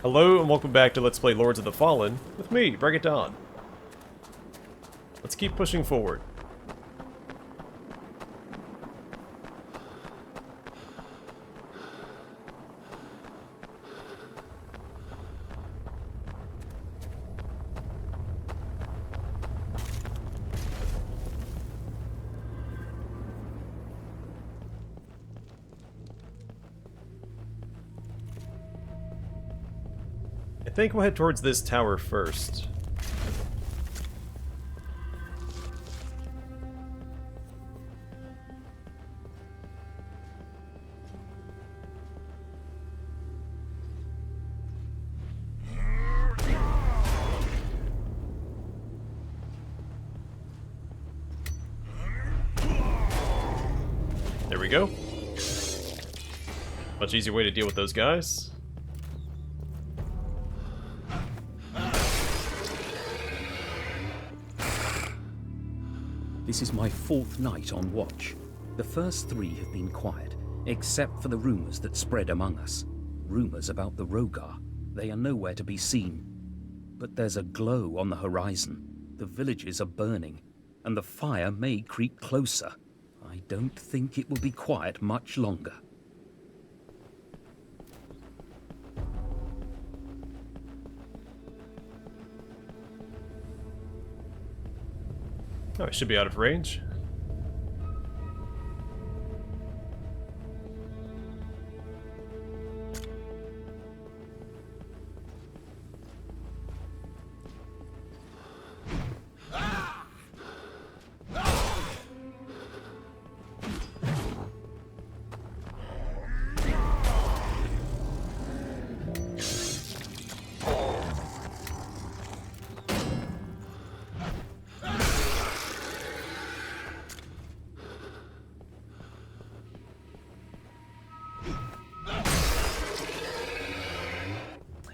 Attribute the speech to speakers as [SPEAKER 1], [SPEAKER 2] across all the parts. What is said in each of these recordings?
[SPEAKER 1] Hello and welcome back to Let's Play Lords of the Fallen with me, Bring It On. Let's keep pushing forward. I think we'll head towards this tower first. There we go. Much easier way to deal with those guys.
[SPEAKER 2] This is my fourth night on watch. The first three have been quiet, except for the rumors that spread among us. Rumors about the Rogar. They are nowhere to be seen. But there's a glow on the horizon. The villages are burning, and the fire may creep closer. I don't think it will be quiet much longer.
[SPEAKER 1] Oh, it should be out of range.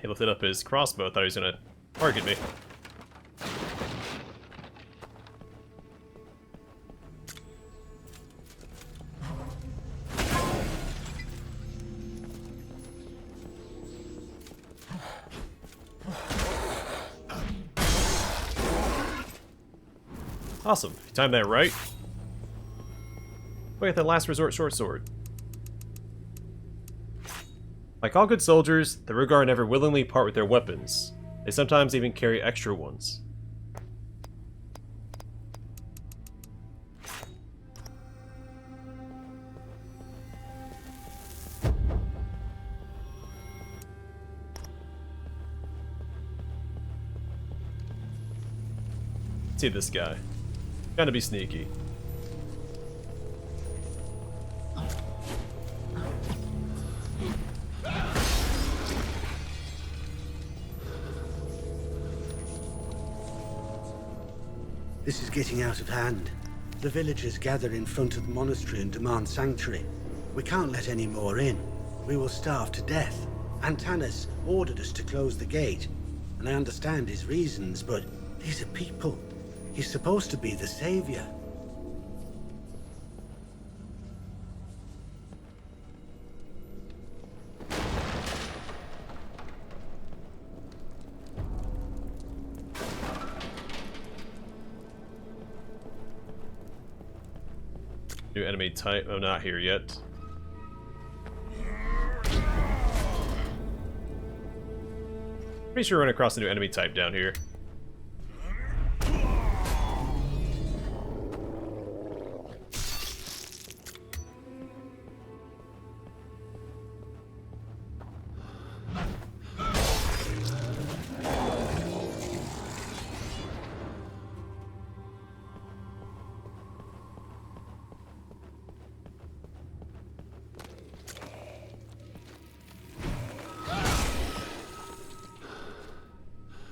[SPEAKER 1] He lifted up his crossbow, thought he was gonna target me. Awesome. You timed that right. Look at that last resort short sword. Like all good soldiers, the Rogar never willingly part with their weapons. They sometimes even carry extra ones. See this guy. Trying to be sneaky.
[SPEAKER 3] This is getting out of hand. The villagers gather in front of the monastery and demand sanctuary. We can't let any more in. We will starve to death. Antanas ordered us to close the gate, and I understand his reasons, but these are people. He's supposed to be the savior.
[SPEAKER 1] New enemy type. Oh, not here yet. Pretty sure we're running across a new enemy type down here.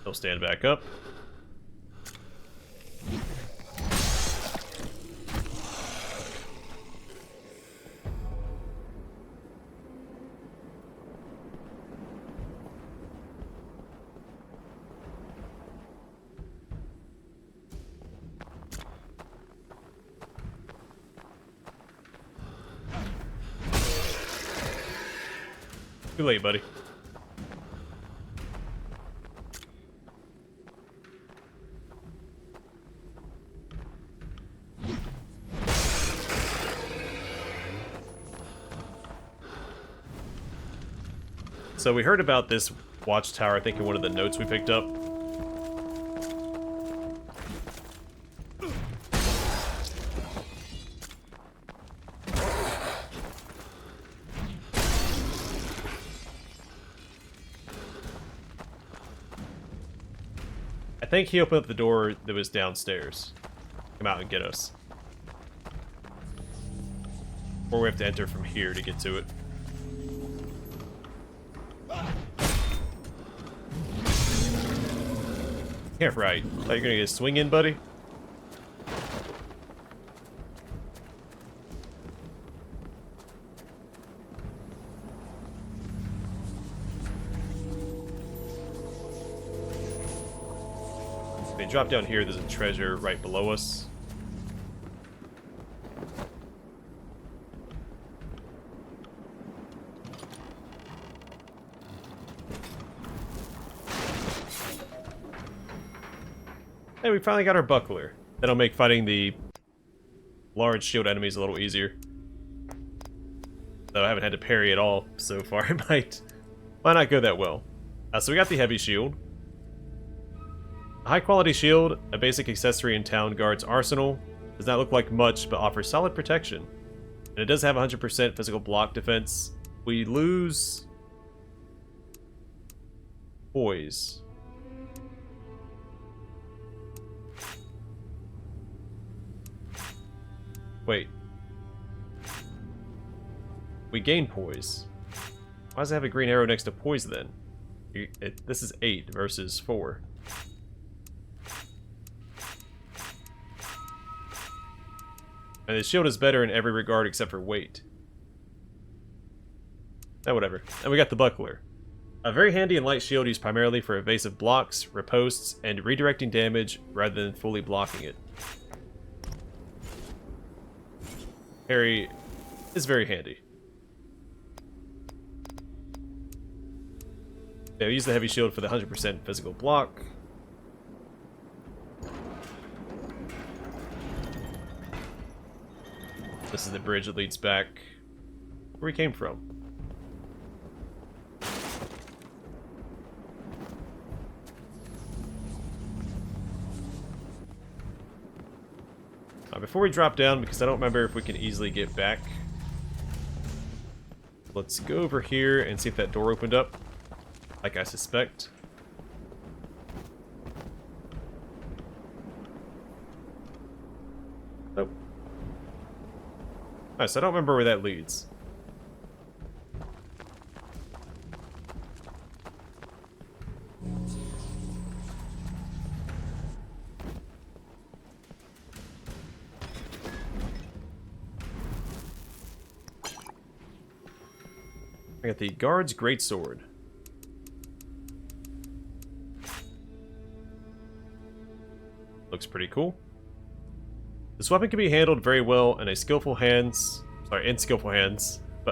[SPEAKER 1] He'll stand back up. Too late, buddy. So we heard about this watchtower, I think, in one of the notes we picked up. I think he opened up the door that was downstairs. Come out and get us. Or we have to enter from here to get to it. Yeah, right. Thought you're gonna get a swing in, buddy? Okay, drop down here, there's a treasure right below us. Hey, we finally got our buckler. That'll make fighting the large shield enemies a little easier. Though I haven't had to parry at all so far, it might not go that well. So we got the heavy shield. A high quality shield, a basic accessory in Town Guard's arsenal. Does not look like much, but offers solid protection. And it does have 100% physical block defense. We lose poise. Wait. We gain poise. Why does it have a green arrow next to poise then? This is 8 versus 4. And the shield is better in every regard except for weight. Oh, whatever. And we got the buckler. A very handy and light shield used primarily for evasive blocks, riposts, and redirecting damage rather than fully blocking it. Parry is very handy. Yeah, we use the heavy shield for the 100% physical block. This is the bridge that leads back where we came from. Before we drop down, because I don't remember if we can easily get back, let's go over here and see if that door opened up, like I suspect. Nope. Nice, I don't remember where that leads. I got the guard's greatsword. Looks pretty cool. This weapon can be handled very well in skillful hands, but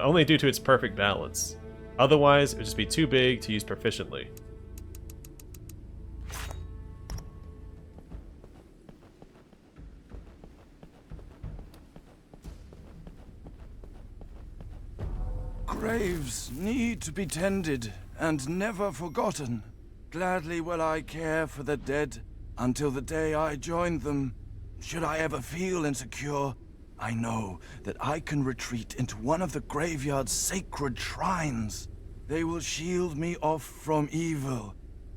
[SPEAKER 1] only due to its perfect balance. Otherwise, it would just be too big to use proficiently.
[SPEAKER 4] Graves need to be tended and never forgotten. Gladly will I care for the dead until the day I join them. Should I ever feel insecure, I know that I can retreat into one of the graveyard's sacred shrines. They will shield me off from evil,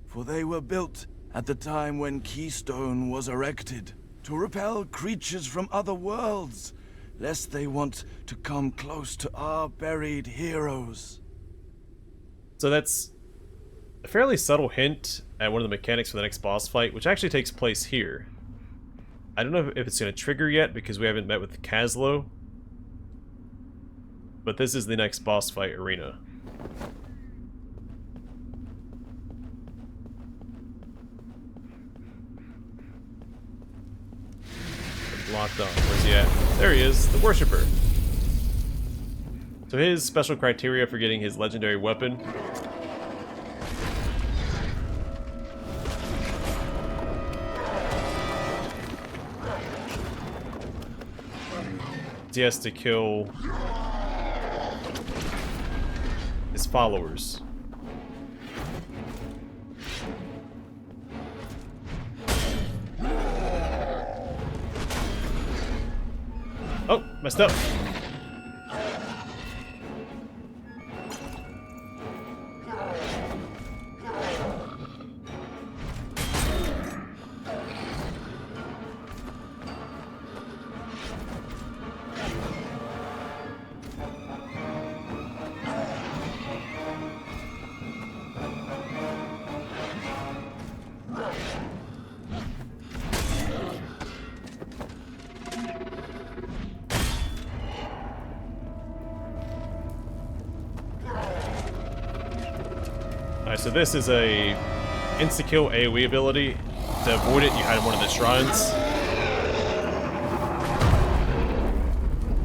[SPEAKER 4] for they were built at the time when Keystone was erected, to repel creatures from other worlds, lest they want to come close to our buried heroes.
[SPEAKER 1] So that's a fairly subtle hint at one of the mechanics for the next boss fight, which actually takes place here. I don't know if it's going to trigger yet because we haven't met with Kaslo, but this is the next boss fight arena. Locked on. Where's he at? There he is, the Worshipper. So his special criteria for getting his legendary weapon. He has to kill his followers. Messed up. Alright, so this is a insta-kill AoE ability. To avoid it, you hide in one of the shrines.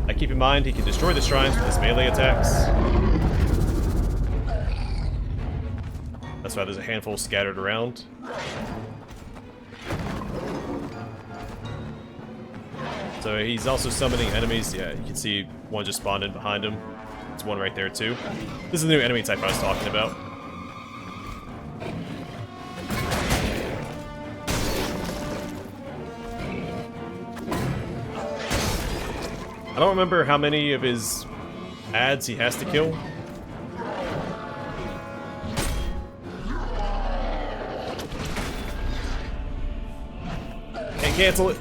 [SPEAKER 1] Now keep in mind, he can destroy the shrines with his melee attacks. That's why there's a handful scattered around. So he's also summoning enemies. Yeah, you can see one just spawned in behind him. There's one right there too. This is the new enemy type I was talking about. I don't remember how many of his ads he has to kill. Can't cancel it.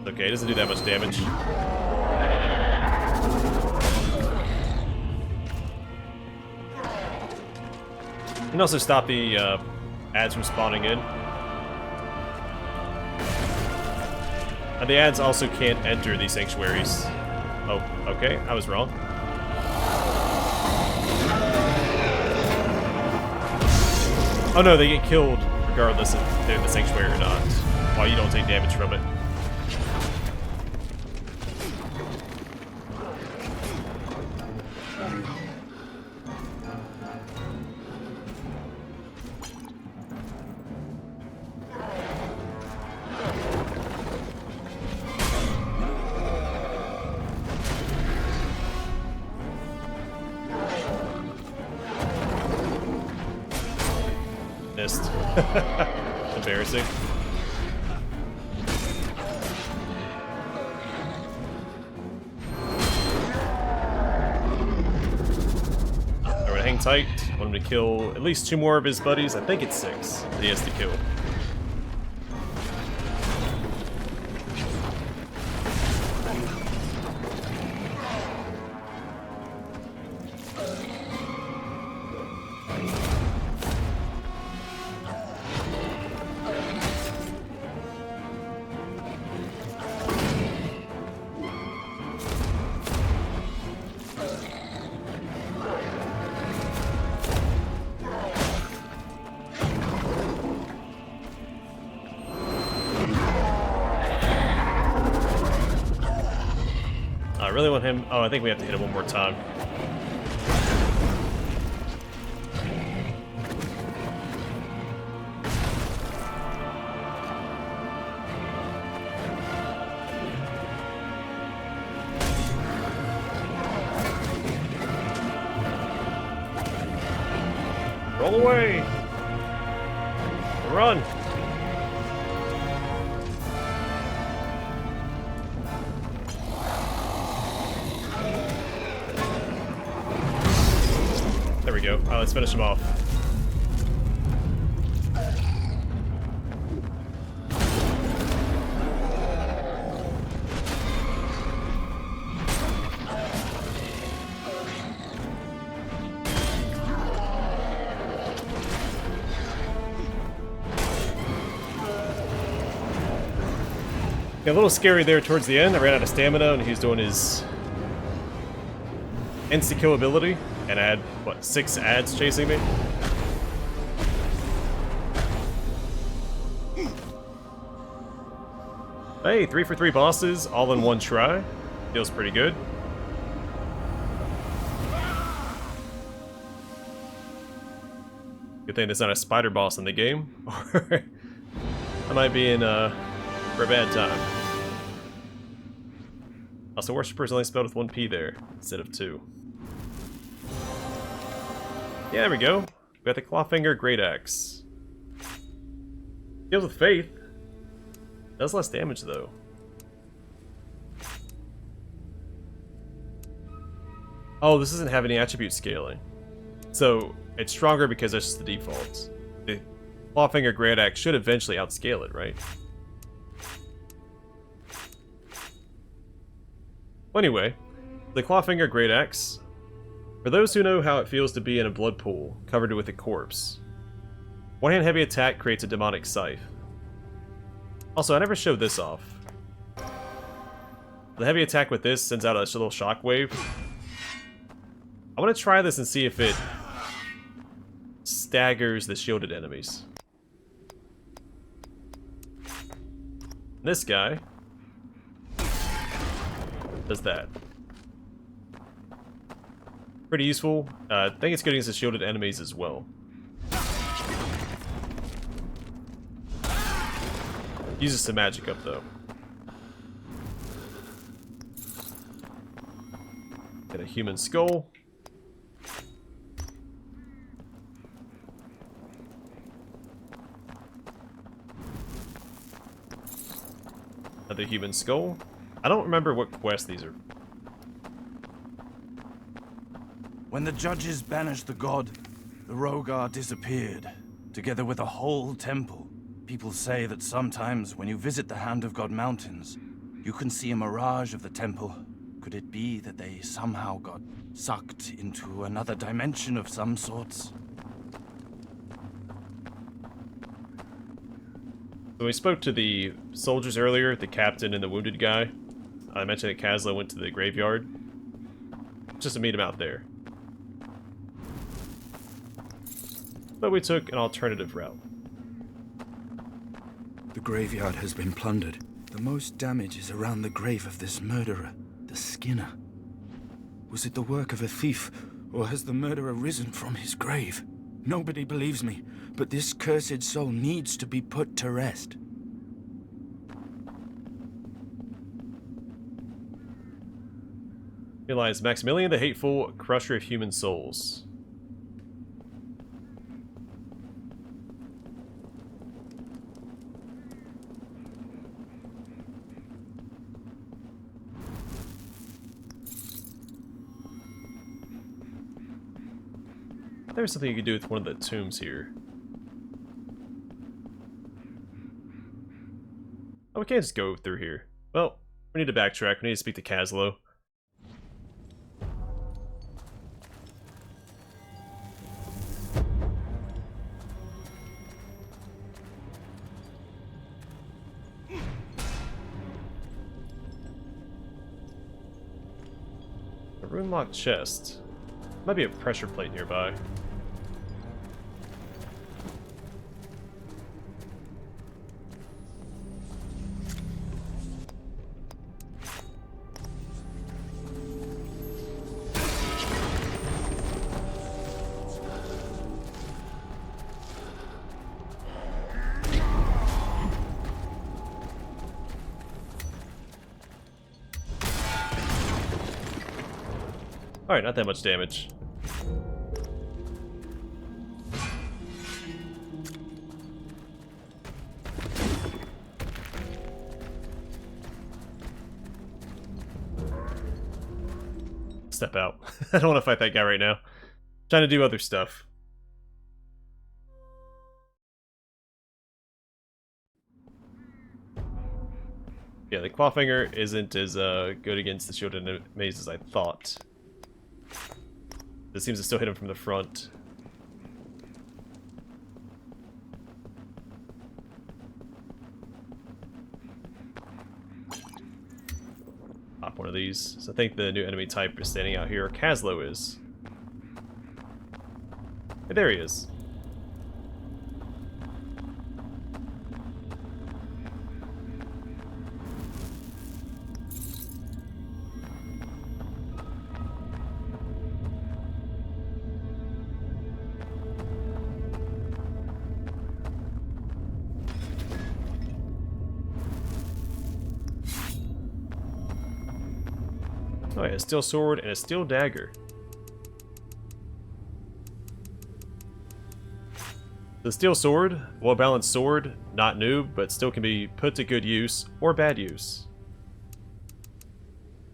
[SPEAKER 1] Okay, it doesn't do that much damage. You can also stop the ads from spawning in. And the ads also can't enter these sanctuaries. Oh, okay, I was wrong. Oh no, they get killed regardless if they're in the sanctuary or not, while you don't take damage from it. Missed. Embarrassing. Alright, hang tight. I want him to kill at least 2 more of his buddies. I think it's 6 that he has to kill. I really want him. Oh, I think we have to hit him one more time. Roll away! Run! There we go. Alright, let's finish him off. Yeah, a little scary there towards the end. I ran out of stamina and he was doing his insta-kill ability. And I had, what, 6 ads chasing me? Hey, 3 for 3 bosses, all in one try. Feels pretty good. Good thing there's not a spider boss in the game. Or I might be in for a bad time. Also, Worshipper's only spelled with 1 P there, instead of 2. Yeah, there we go. We got the Clawfinger Great Axe. Deals with Faith. Does less damage, though. Oh, this doesn't have any attribute scaling. So, it's stronger because that's just the default. The Clawfinger Great Axe should eventually outscale it, right? Well, anyway, the Clawfinger Great Axe. For those who know how it feels to be in a blood pool covered with a corpse, one-hand heavy attack creates a demonic scythe. Also, I never showed this off. The heavy attack with this sends out a little shockwave. I want to try this and see if it staggers the shielded enemies. This guy does that. Pretty useful. I think it's good against the shielded enemies as well. Uses some magic up though. Get a human skull. Another human skull. I don't remember what quest these are.
[SPEAKER 4] When the judges banished the god, the Rogar disappeared, together with a whole temple. People say that sometimes when you visit the Hand of God Mountains, you can see a mirage of the temple. Could it be that they somehow got sucked into another dimension of some sorts?
[SPEAKER 1] When we spoke to the soldiers earlier, the captain and the wounded guy, I mentioned that Kaslo went to the graveyard. Just to meet him out there. But we took an alternative route.
[SPEAKER 5] The graveyard has been plundered. The most damage is around the grave of this murderer, the Skinner. Was it the work of a thief, or has the murderer risen from his grave? Nobody believes me, but this cursed soul needs to be put to rest.
[SPEAKER 1] Realize Maximilian the Hateful, crusher of human souls. There's something you could do with one of the tombs here. Oh, we can't just go through here. Well, we need to backtrack. We need to speak to Kaslo. A rune-locked chest. Might be a pressure plate nearby. Alright, not that much damage. Step out. I don't want to fight that guy right now. Trying to do other stuff. Yeah, the Clawfinger isn't as good against the shielded enemies as I thought. It seems to still hit him from the front. Pop one of these. So I think the new enemy type is standing out here. Kaslo is. Hey, there he is. Oh yeah, a steel sword and a steel dagger. The steel sword, well-balanced sword, not noob, but still can be put to good use or bad use.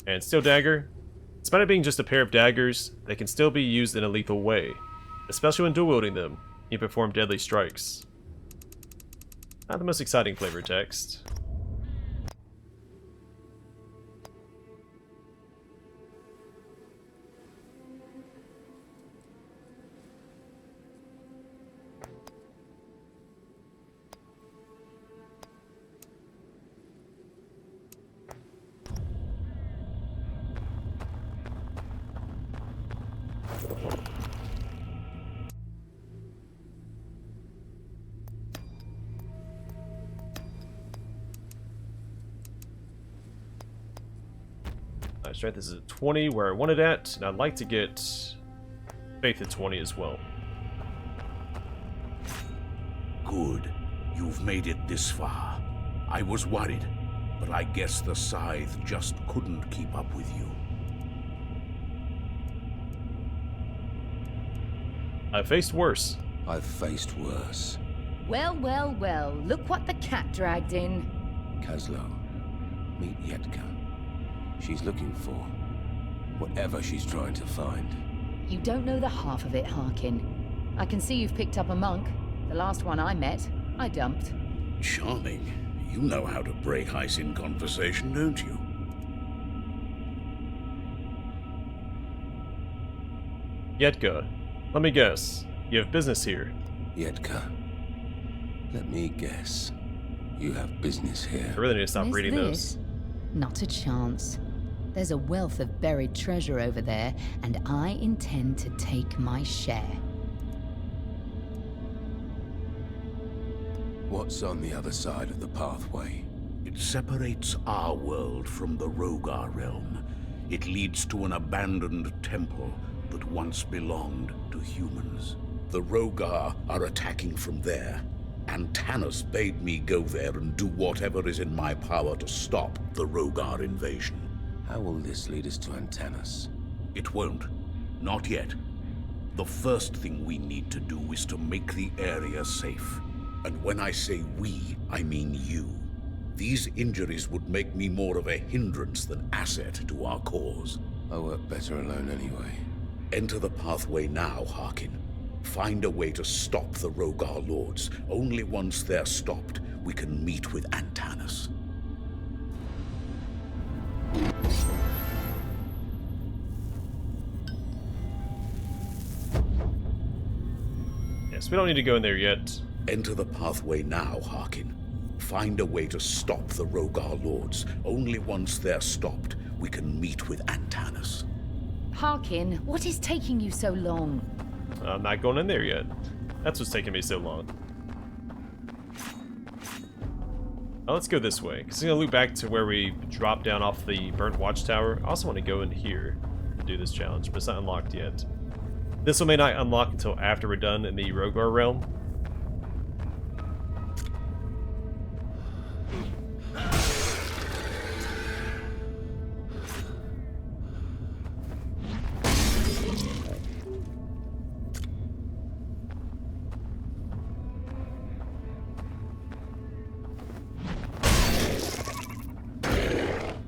[SPEAKER 1] And steel dagger, it's Despite it being just a pair of daggers, they can still be used in a lethal way, especially when dual wielding them. You perform deadly strikes. Not the most exciting flavor text. My strength is at 20, where I wanted at, and I'd like to get faith at 20 as well.
[SPEAKER 6] Good. You've made it this far. I was worried, but I guess the scythe just couldn't keep up with you.
[SPEAKER 1] I've faced worse.
[SPEAKER 7] I've faced worse.
[SPEAKER 8] Well, well, well, look what the cat dragged in.
[SPEAKER 7] Kaslo, meet Yetka. She's looking for whatever she's trying to find.
[SPEAKER 8] You don't know the half of it, Harkyn. I can see you've picked up a monk. The last one I met, I dumped.
[SPEAKER 6] Charming. You know how to break ice in conversation, don't you?
[SPEAKER 1] Yetka, let me guess. You have business here.
[SPEAKER 7] Yetka, let me guess. You have business here.
[SPEAKER 1] I really need to stop
[SPEAKER 8] Is
[SPEAKER 1] reading
[SPEAKER 8] this?
[SPEAKER 1] those.
[SPEAKER 8] Not a chance. There's a wealth of buried treasure over there, and I intend to take my share.
[SPEAKER 7] What's on the other side of the pathway?
[SPEAKER 6] It separates our world from the Rogar realm. It leads to an abandoned temple that once belonged to humans. The Rogar are attacking from there, and Tanis bade me go there and do whatever is in my power to stop the Rogar invasion.
[SPEAKER 7] How will this lead us to Antanas?
[SPEAKER 6] It won't. Not yet. The first thing we need to do is to make the area safe. And when I say we, I mean you. These injuries would make me more of a hindrance than asset to our cause.
[SPEAKER 7] I work better alone anyway.
[SPEAKER 6] Enter the pathway now, Harkyn. Find a way to stop the Rogar Lords. Only once they're stopped, we can meet with Antanas.
[SPEAKER 1] Yes, we don't need to go in there yet.
[SPEAKER 6] Enter the pathway now, Harkyn. Find a way to stop the Rogar Lords. Only once they're stopped, we can meet with Antanas.
[SPEAKER 8] Harkyn, what is taking you so long?
[SPEAKER 1] I'm not going in there yet. That's what's taking me so long. Now let's go this way, because I'm going to loop back to where we dropped down off the burnt watchtower. I also want to go in here to do this challenge, but it's not unlocked yet. This one may not unlock until after we're done in the Rogar realm.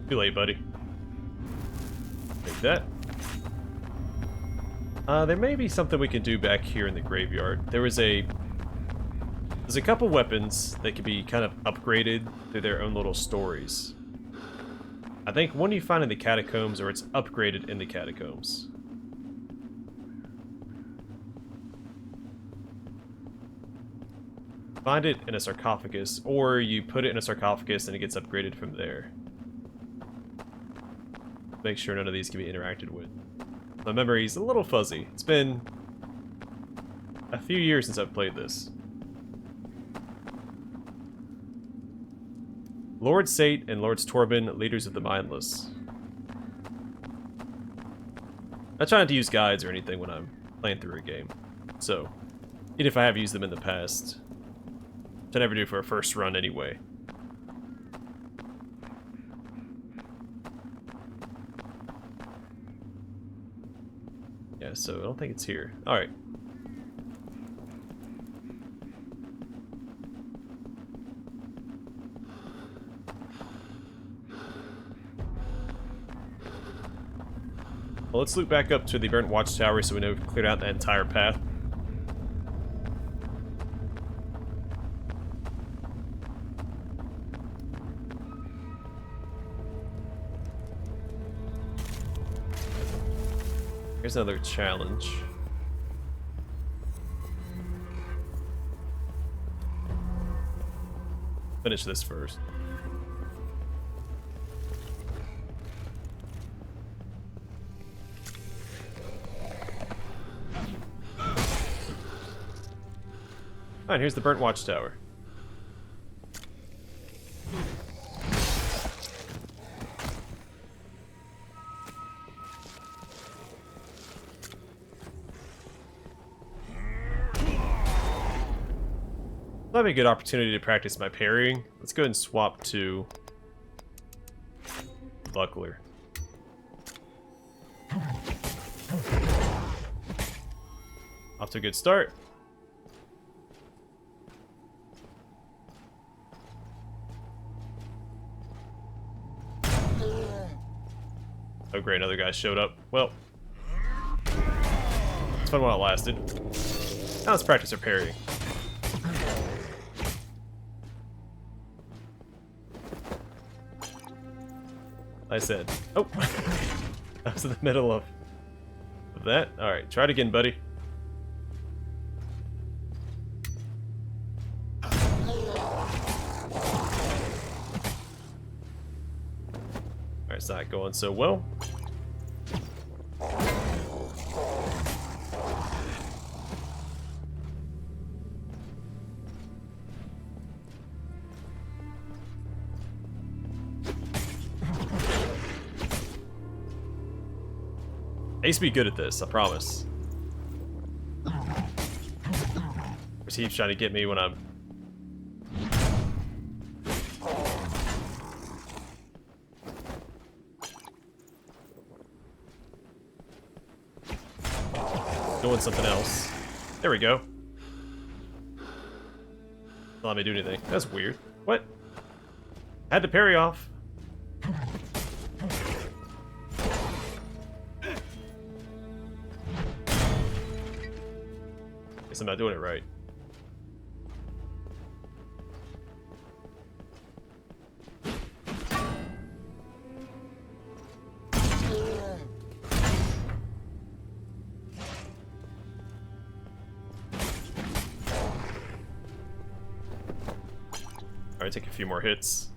[SPEAKER 1] Too late, buddy. Take that. There may be something we can do back here in the graveyard. There's a couple weapons that can be kind of upgraded through their own little stories. I think one you find in the Catacombs, or it's upgraded in the Catacombs. Find it in a sarcophagus, or you put it in a sarcophagus and it gets upgraded from there. Make sure none of these can be interacted with. My memory's a little fuzzy. It's been a few years since I've played this. Lord Sate and Lords Torben, leaders of the mindless. I try not to use guides or anything when I'm playing through a game. So, even if I have used them in the past, which I never do for a first run anyway. Yeah, so I don't think it's here. Alright. Well, let's loop back up to the burnt watchtower so we know we've cleared out that entire path. Here's another challenge. Finish this first. Alright, here's the burnt watchtower. That'd be a good opportunity to practice my parrying. Let's go ahead and swap to Buckler. Off to a good start. Oh great, another guy showed up. Well, it's fun while it lasted. Now let's practice our parrying. I said, oh, I was in the middle of that. All right, try it again, buddy. All right, it's not going so well. I used to be good at this, I promise. He keeps trying to get me when I'm... doing something else. There we go. Don't let me do anything. That's weird. What? I had to parry off. Guess I'm not doing it right. Alright, take a few more hits.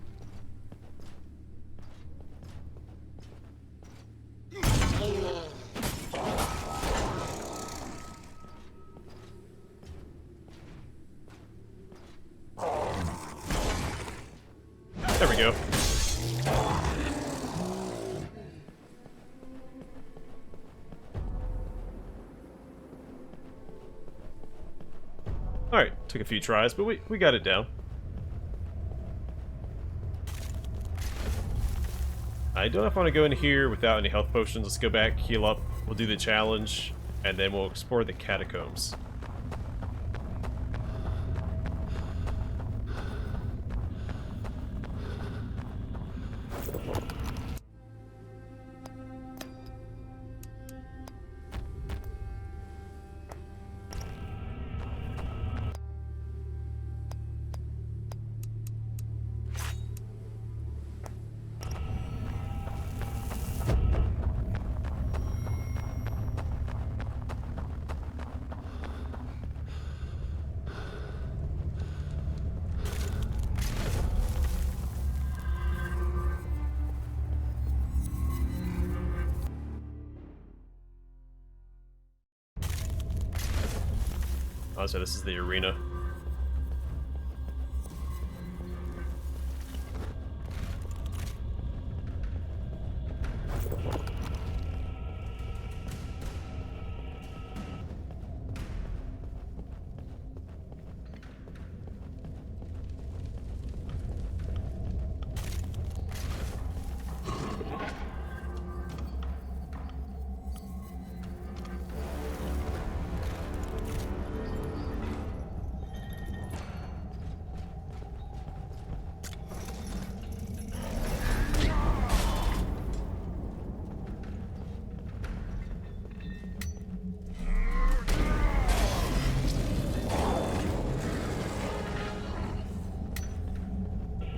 [SPEAKER 1] There we go. Alright, took a few tries, but we got it down. I don't know if I want to go in here without any health potions. Let's go back, heal up, we'll do the challenge, and then we'll explore the catacombs. Oh, so this is the arena.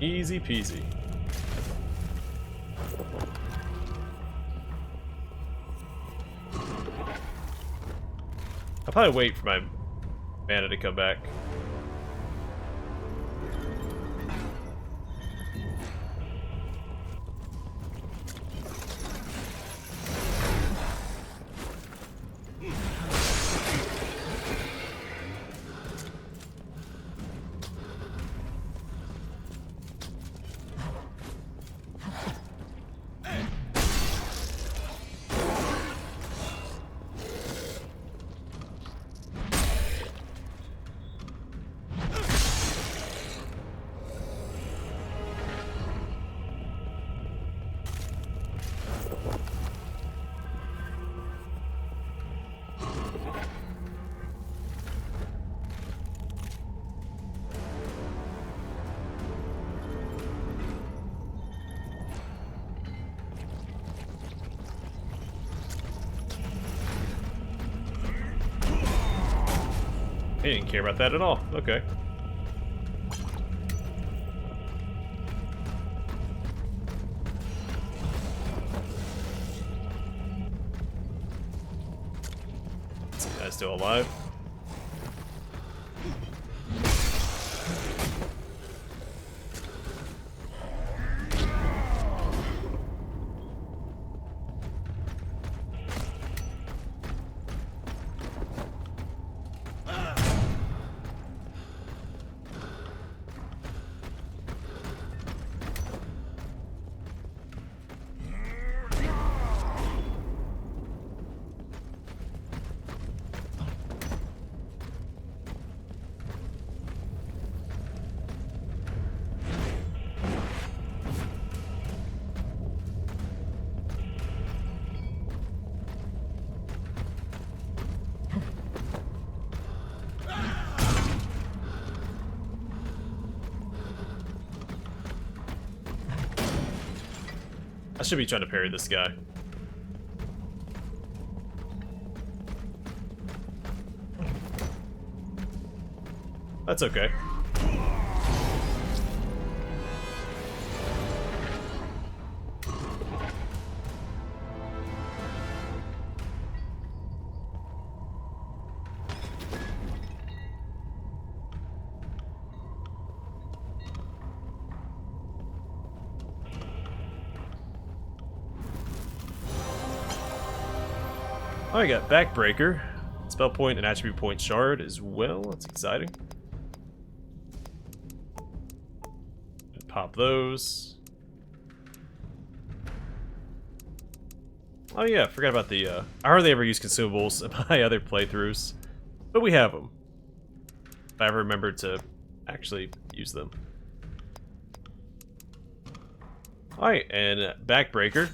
[SPEAKER 1] Easy peasy. I'll probably wait for my mana to come back. He didn't care about that at all. Okay. This guy's still alive. I should be trying to parry this guy. That's okay. Oh, I got Backbreaker, spell point and attribute point shard as well. That's exciting. Pop those. Oh yeah, forgot about the. I hardly ever use consumables in my other playthroughs, but we have them. If I ever remember to actually use them. Alright, and Backbreaker.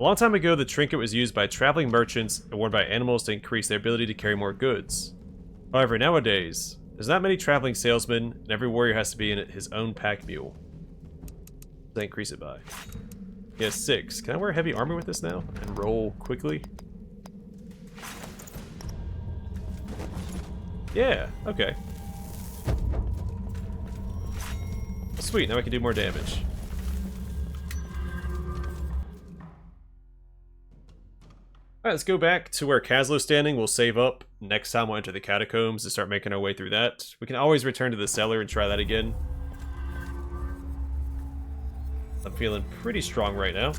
[SPEAKER 1] A long time ago, the trinket was used by traveling merchants and worn by animals to increase their ability to carry more goods. However, nowadays, there's not many traveling salesmen, and every warrior has to be in his own pack mule. What does that increase it by? Yeah, 6. Can I wear heavy armor with this now? And roll quickly? Yeah, okay. Sweet, now I can do more damage. Alright, let's go back to where Kaslo's standing. We'll save up. Next time we'll enter the Catacombs and start making our way through that. We can always return to the cellar and try that again. I'm feeling pretty strong right now.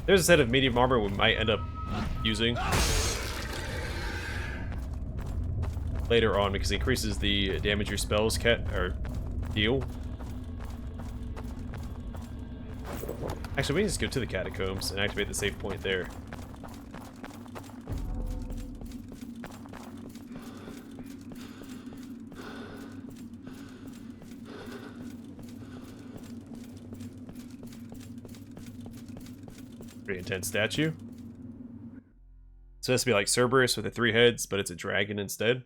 [SPEAKER 1] There's a set of medium armor we might end up using later on because it increases the damage your spells deal. Actually, we can just go to the Catacombs and activate the save point there. intense statue. It's supposed to be like Cerberus with the 3 heads, but it's a dragon instead.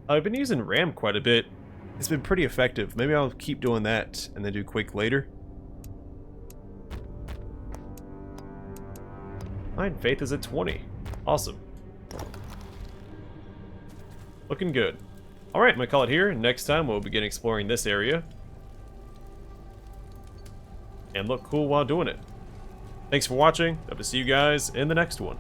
[SPEAKER 1] I've been using RAM quite a bit. It's been pretty effective. Maybe I'll keep doing that and then do Quake later. Mine faith is at 20. Awesome. Looking good. Alright, I'm going to call it here. Next time we'll begin exploring this area. And look cool while doing it. Thanks for watching. Hope to see you guys in the next one.